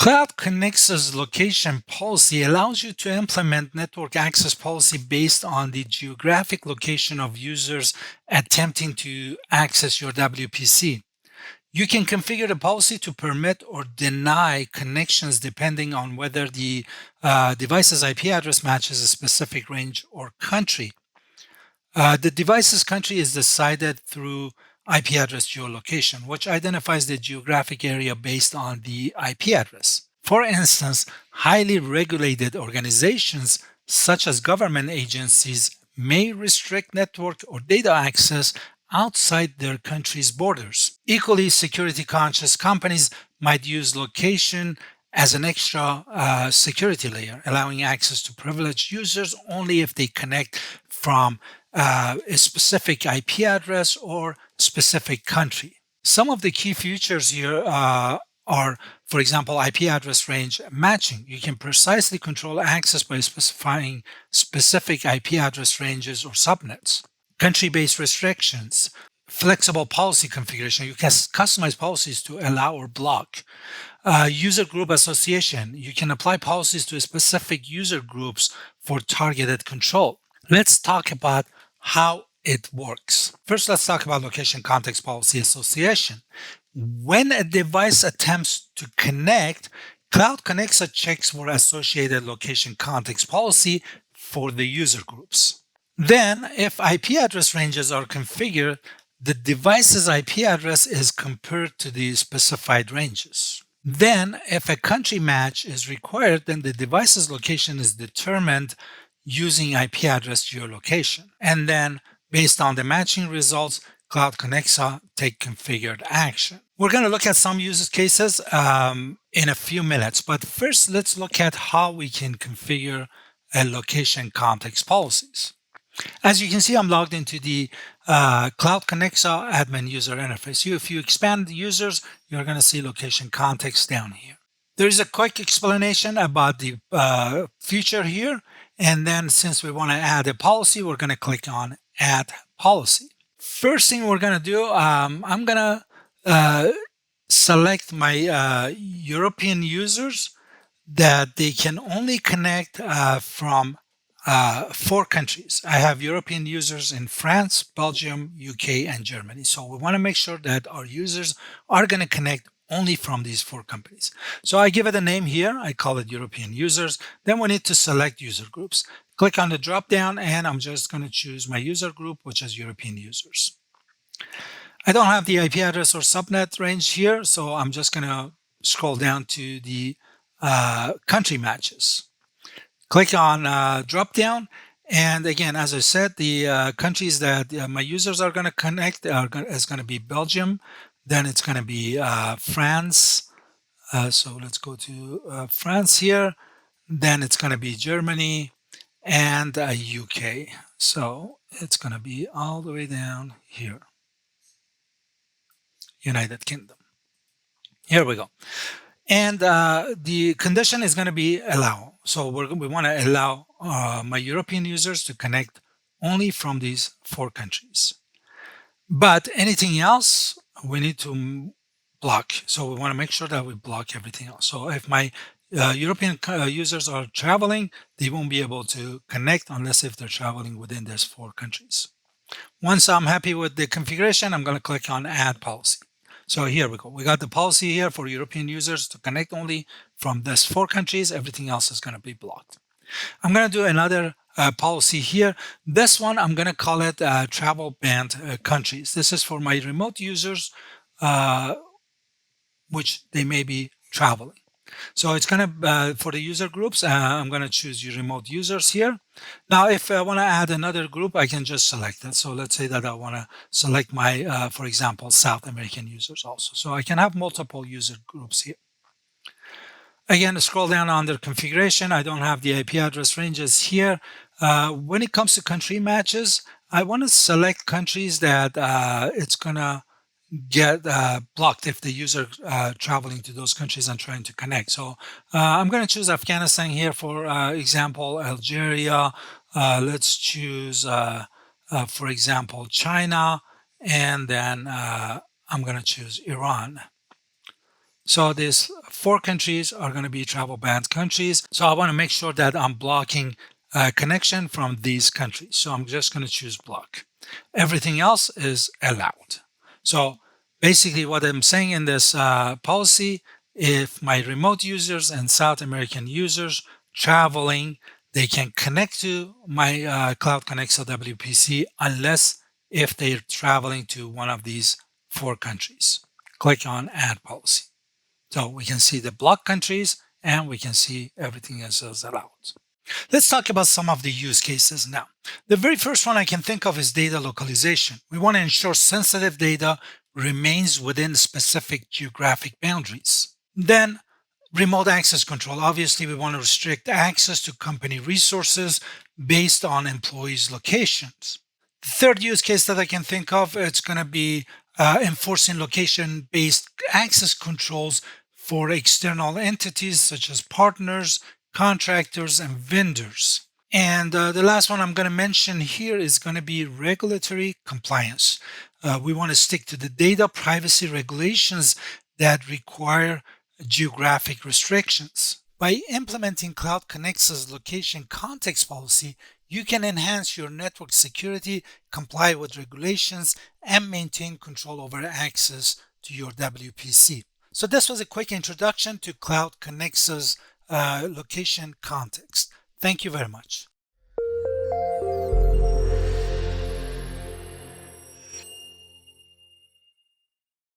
CloudConnexa's location policy allows you to implement network access policy based on the geographic location of users attempting to access your WPC. You can configure the policy to permit or deny connections depending on whether the device's IP address matches a specific range or country. The device's country is decided through IP address geolocation, which identifies the geographic area based on the IP address. For instance, highly regulated organizations such as government agencies may restrict network or data access outside their country's borders. Equally security conscious companies might use location as an extra security layer, allowing access to privileged users only if they connect from a specific IP address or specific country. Some of the key features here are, for example, IP address range matching. You can precisely control access by specifying specific IP address ranges or subnets. Country-based restrictions, flexible policy configuration. You can customize policies to allow or block. User group association. You can apply policies to specific user groups for targeted control. Let's talk about how it works. First, let's talk about location context policy association. When a device attempts to connect, CloudConnexa checks for associated location context policy for the user groups. Then, if IP address ranges are configured, the device's IP address is compared to the specified ranges. Then, if a country match is required, then the device's location is determined using IP address geolocation. And then, based on the matching results, CloudConnexa take configured action. We're going to look at some use cases in a few minutes, but first let's look at how we can configure a location context policies. As you can see, I'm logged into the CloudConnexa admin user interface. If you expand the users, you're going to see location context down here. There is a quick explanation about the feature here. And then since we want to add a policy, we're going to click on Add Policy. First thing we're going to do, I'm going to select my European users that they can only connect from 4 countries. I have European users in France, Belgium, UK, and Germany. So we want to make sure that our users are going to connect only from these 4 companies. So I give it a name here. I call it European users. Then we need to select user groups. Click on the drop down and I'm just going to choose my user group, which is European users. I don't have the IP address or subnet range here, so I'm just going to scroll down to the country matches. Click on drop down. And again, as I said, the countries that my users are going to connect is going to be Belgium. Then it's going to be France. So let's go to France here. Then it's going to be Germany and UK. So it's going to be all the way down here. United Kingdom. Here we go. And the condition is going to be allow. So we want to allow my European users to connect only from these 4 countries. But anything else, we need to block. So we want to make sure that we block everything else. So if my European users are traveling, they won't be able to connect unless if they're traveling within these 4 countries. Once I'm happy with the configuration, I'm going to click on Add Policy. So here we go. We got the policy here for European users to connect only from these 4 countries. Everything else is going to be blocked. I'm going to do another policy here. This one, I'm going to call it travel banned countries. This is for my remote users, which they may be traveling. So it's going to, for the user groups, I'm going to choose your remote users here. Now, if I want to add another group, I can just select it. So let's say that I want to select my, for example, South American users also. So I can have multiple user groups here. Again, scroll down under configuration. I don't have the IP address ranges here. When it comes to country matches, I want to select countries that it's going to get blocked if the user traveling to those countries and trying to connect. So I'm going to choose Afghanistan here for example, Algeria. Let's choose, for example, China, and then I'm going to choose Iran. So these 4 countries are going to be travel banned countries. So I want to make sure that I'm blocking connection from these countries. So I'm just going to choose block. Everything else is allowed. So basically what I'm saying in this policy, if my remote users and South American users traveling, they can connect to my CloudConnexa's WPC unless if they're traveling to one of these 4 countries. Click on add policy. So we can see the block countries and we can see everything else is allowed. Let's talk about some of the use cases now. The very first one I can think of is data localization. We want to ensure sensitive data remains within specific geographic boundaries. Then remote access control. Obviously, we want to restrict access to company resources based on employees' locations. The third use case that I can think of, it's going to be enforcing location-based access controls for external entities such as partners, contractors, and vendors. And the last one I'm going to mention here is going to be regulatory compliance. We want to stick to the data privacy regulations that require geographic restrictions. By implementing CloudConnexa's location context policy, you can enhance your network security, comply with regulations, and maintain control over access to your WPC. So this was a quick introduction to CloudConnexa's location context. Thank you very much.